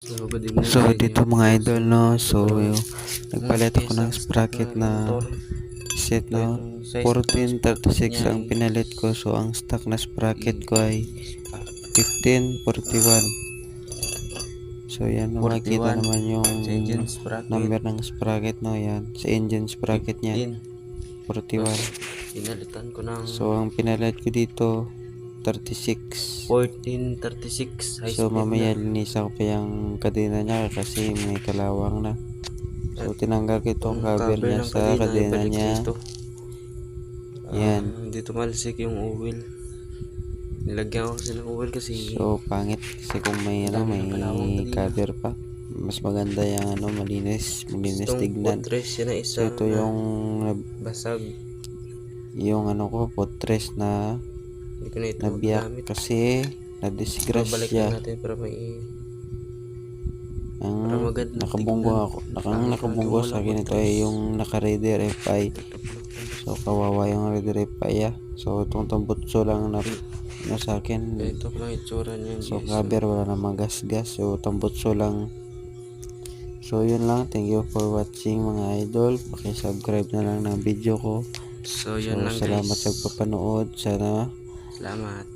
Good evening So sa inyo. dito mga idol no, so nagpalit ako ng Isang sprocket na na motor. set So no, itong size ng 1436 niya ang ay pinalit ko. So ang stock na sprocket ko ay ah, 1541. So yan, makikita 41 naman yung sa engine sprocket. number ng sprocket no, yan sa engine sprocket niya 41. Pinalitan ko ng So ang pinalit ko dito 36. 1436 high So speed mamaya na. linisan ko pa yung kadena niya kasi may kalawang na. So tinanggal ko itong Itong cover niya ng sa kadena ibalik niya. dito. Yan. Dito malsik yung oil. Nilagyan ko kasi ng oil kasi So pangit kasi kung may dami ng kalawang may kanina. cover pa. Mas maganda yung malinis Itong tignan. putres yan na So isang ito yung basag. ko putres na Hindi ko na ito nabiyak magamit. kasi Babalik na-disgrasya. lang natin para may Ang para maganda nakabunggo tignan. sa akin ito ay yung naka-Raider FI. So kawawa yung Raider FI ah. So itong tambutso lang na sa akin. Ito lang itsura niya. So cover wala namang gas. So tambutso lang. So yun lang, thank you for watching mga idol. Paki-subscribe na lang ng video ko. So So yun lang salamat guys. sa pagpapanood. Sana Salamat.